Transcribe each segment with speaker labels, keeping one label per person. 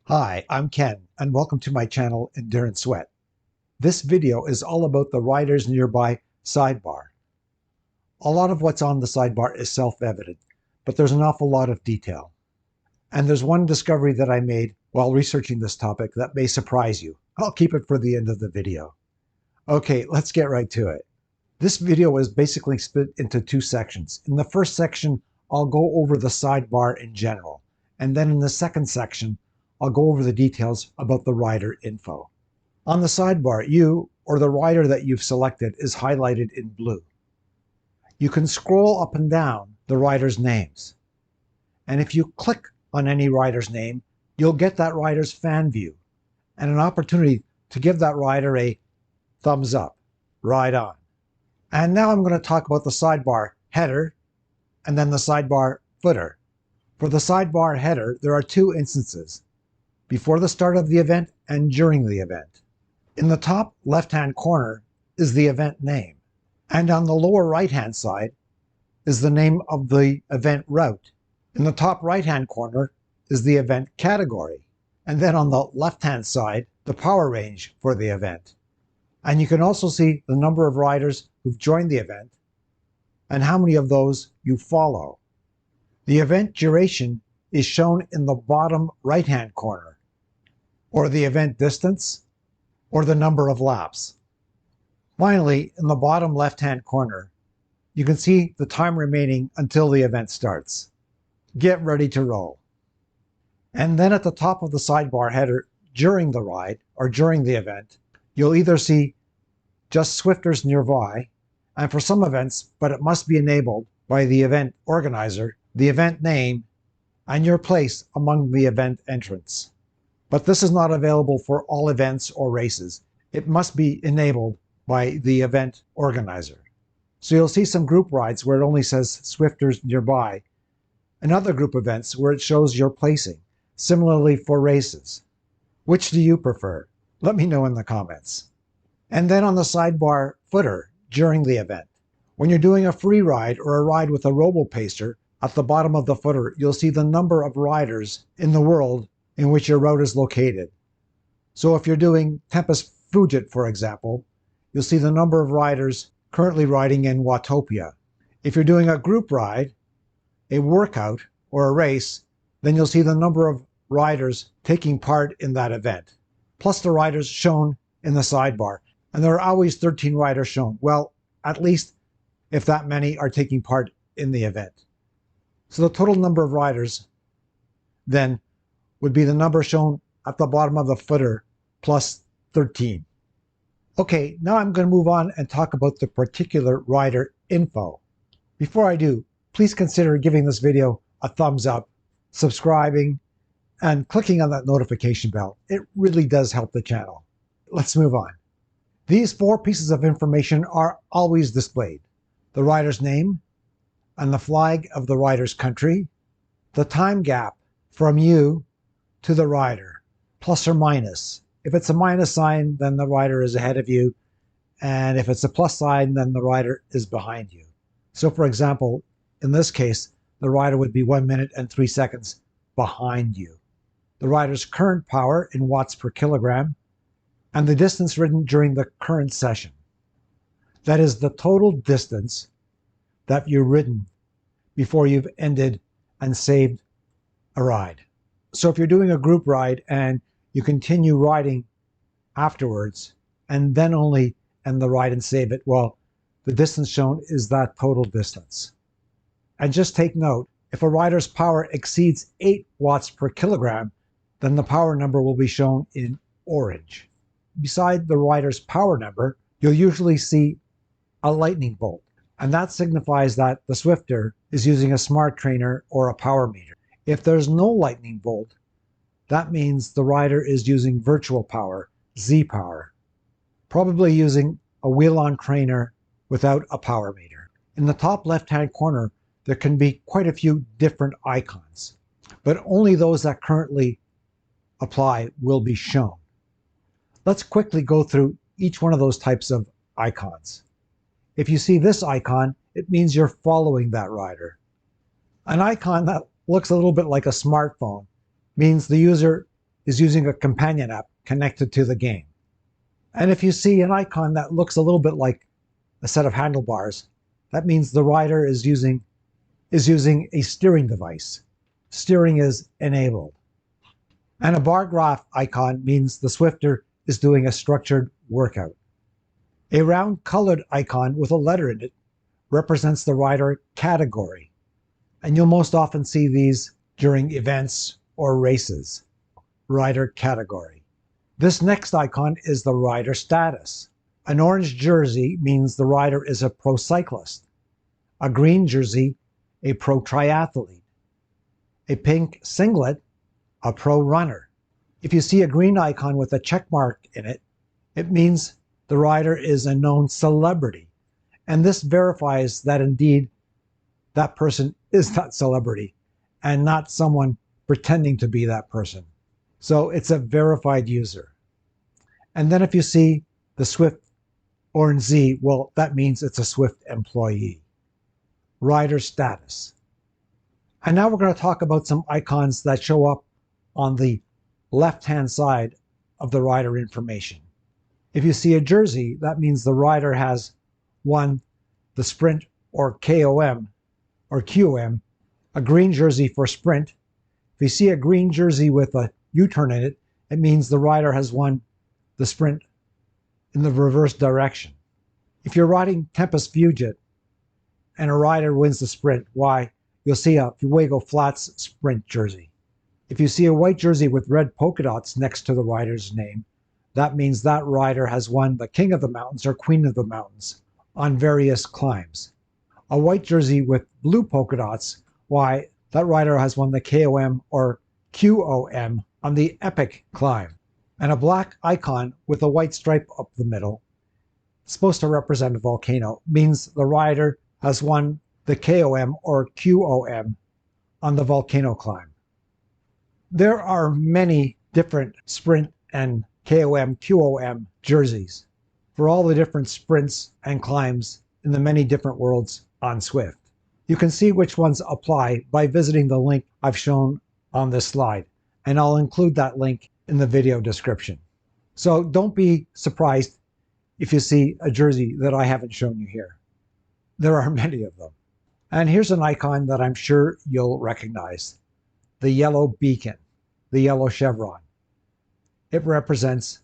Speaker 1: Hi, I'm Ken, and welcome to my channel, Endurance Sweat. This video is all about the Ride's Nearby Sidebar. A lot of what's on the sidebar is self-evident, but there's an awful lot of detail. And there's one discovery that I made while researching this topic that may surprise you. I'll keep it for the end of the video. Okay, let's get right to it. This video is basically split into two sections. In the first section, I'll go over the sidebar in general, and then in the second section, I'll go over the details about the rider info. On the sidebar, you, or the rider that you've selected, is highlighted in blue. You can scroll up and down the rider's names. And if you click on any rider's name, you'll get that rider's fan view and an opportunity to give that rider a thumbs up, ride on. And now I'm going to talk about the sidebar header and then the sidebar footer. For the sidebar header, there are two instances: before the start of the event and during the event. In the top left-hand corner is the event name, and on the lower right-hand side is the name of the event route. In the top right-hand corner is the event category, and then on the left-hand side, the power range for the event. And you can also see the number of riders who've joined the event and how many of those you follow. The event duration is shown in the bottom right-hand corner, or the event distance, or the number of laps. Finally, in the bottom left-hand corner, you can see the time remaining until the event starts. Get ready to roll. And then at the top of the sidebar header, during the ride, or during the event, you'll either see just Zwifters Nearby, and for some events, but it must be enabled by the event organizer, the event name, and your place among the event entrants. But this is not available for all events or races. It must be enabled by the event organizer. So you'll see some group rides where it only says Zwifters Nearby, and other group events where it shows your placing. Similarly for races. Which do you prefer? Let me know in the comments. And then on the sidebar footer during the event. When you're doing a free ride or a ride with a robo-pacer, at the bottom of the footer, you'll see the number of riders in the world in which your route is located. So if you're doing Tempest Fugit, for example, you'll see the number of riders currently riding in Watopia. If you're doing a group ride, a workout, or a race, then you'll see the number of riders taking part in that event, plus the riders shown in the sidebar. And there are always 13 riders shown. Well, at least if that many are taking part in the event. So the total number of riders then would be the number shown at the bottom of the footer plus 13. Okay, now I'm going to move on and talk about the particular rider info. Before I do, please consider giving this video a thumbs up, subscribing, and clicking on that notification bell. It really does help the channel. Let's move on. These four pieces of information are always displayed: the rider's name and the flag of the rider's country, the time gap from you to the rider, plus or minus. If it's a minus sign, then the rider is ahead of you, and if it's a plus sign, then the rider is behind you. So for example, in this case, the rider would be 1 minute and 3 seconds behind you. The rider's current power in watts per kilogram, and the distance ridden during the current session. That is the total distance that you've ridden before you've ended and saved a ride. So if you're doing a group ride and you continue riding afterwards and then only end the ride and save it, well, the distance shown is that total distance. And just take note, if a rider's power exceeds 8 watts per kilogram, then the power number will be shown in orange. Beside the rider's power number, you'll usually see a lightning bolt, and that signifies that the Zwifter is using a smart trainer or a power meter. If there's no lightning bolt, that means the rider is using virtual power, Z-power, probably using a wheel-on trainer without a power meter. In the top left-hand corner, there can be quite a few different icons, but only those that currently apply will be shown. Let's quickly go through each one of those types of icons. If you see this icon, it means you're following that rider. An icon that looks a little bit like a smartphone means the user is using a companion app connected to the game. And if you see an icon that looks a little bit like a set of handlebars, that means the rider is using a steering device. Steering is enabled. And a bar graph icon means the Zwifter is doing a structured workout. A round colored icon with a letter in it represents the rider category. And you'll most often see these during events or races. Rider category. This next icon is the rider status. An orange jersey means the rider is a pro cyclist. A green jersey, a pro triathlete. A pink singlet, a pro runner. If you see a green icon with a check mark in it, it means the rider is a known celebrity. And this verifies that indeed that person is that celebrity and not someone pretending to be that person. So it's a verified user. And then if you see the Zwift orange Z, well, that means it's a Zwift employee. Rider status. And now we're going to talk about some icons that show up on the left-hand side of the rider information. If you see a jersey, that means the rider has won the sprint or KOM or QOM, a green jersey for sprint. If you see a green jersey with a U-turn in it, it means the rider has won the sprint in the reverse direction. If you're riding Tempest Fugit and a rider wins the sprint, why, you'll see a Fuego Flats sprint jersey. If you see a white jersey with red polka dots next to the rider's name, that means that rider has won the King of the Mountains or Queen of the Mountains on various climbs. A white jersey with blue polka dots, why, that rider has won the KOM or QOM on the Epic climb. And a black icon with a white stripe up the middle, supposed to represent a volcano, means the rider has won the KOM or QOM on the volcano climb. There are many different sprint and KOM, QOM jerseys for all the different sprints and climbs in the many different worlds on Zwift. You can see which ones apply by visiting the link I've shown on this slide, and I'll include that link in the video description. So don't be surprised if you see a jersey that I haven't shown you here. There are many of them. And here's an icon that I'm sure you'll recognize. The yellow beacon, the yellow chevron. It represents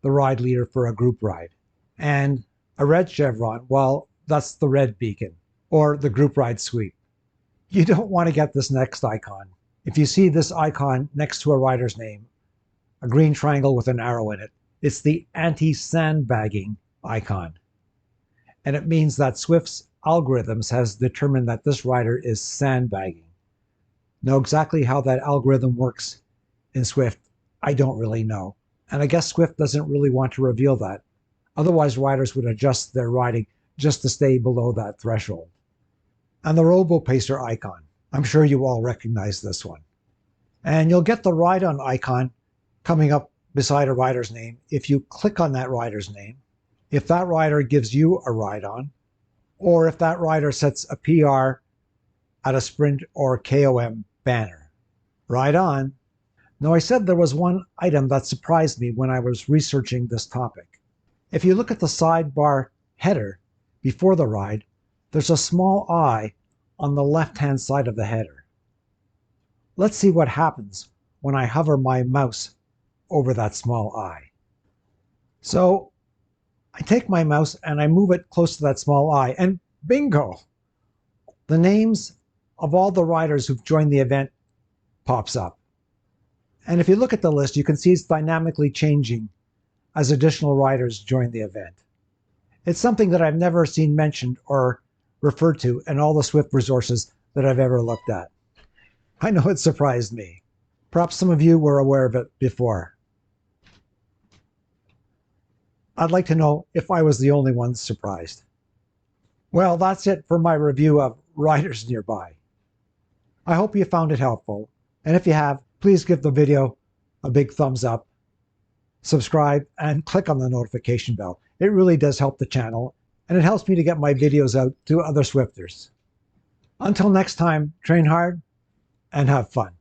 Speaker 1: the ride leader for a group ride. And a red chevron, well, that's the red beacon, or the group ride sweep. You don't want to get this next icon. If you see this icon next to a rider's name, a green triangle with an arrow in it, it's the anti-sandbagging icon. And it means that Zwift's algorithms has determined that this rider is sandbagging. Now exactly how that algorithm works in Zwift, I don't really know. And I guess Zwift doesn't really want to reveal that. Otherwise, riders would adjust their riding just to stay below that threshold. And the RoboPacer icon. I'm sure you all recognize this one. And you'll get the Rideon icon coming up beside a rider's name if you click on that rider's name, if that rider gives you a ride-on, or if that rider sets a PR at a sprint or KOM banner. Ride on. Now, I said there was one item that surprised me when I was researching this topic. If you look at the sidebar header before the ride, there's a small eye on the left-hand side of the header. Let's see what happens when I hover my mouse over that small eye. So I take my mouse and I move it close to that small eye, and bingo! The names of all the riders who've joined the event pops up. And if you look at the list, you can see it's dynamically changing as additional riders join the event. It's something that I've never seen mentioned or referred to in all the Zwift resources that I've ever looked at. I know it surprised me. Perhaps some of you were aware of it before. I'd like to know if I was the only one surprised. Well, that's it for my review of Riders Nearby. I hope you found it helpful, and if you have, please give the video a big thumbs up, subscribe, and click on the notification bell. It really does help the channel, and it helps me to get my videos out to other Zwifters. Until next time, train hard and have fun.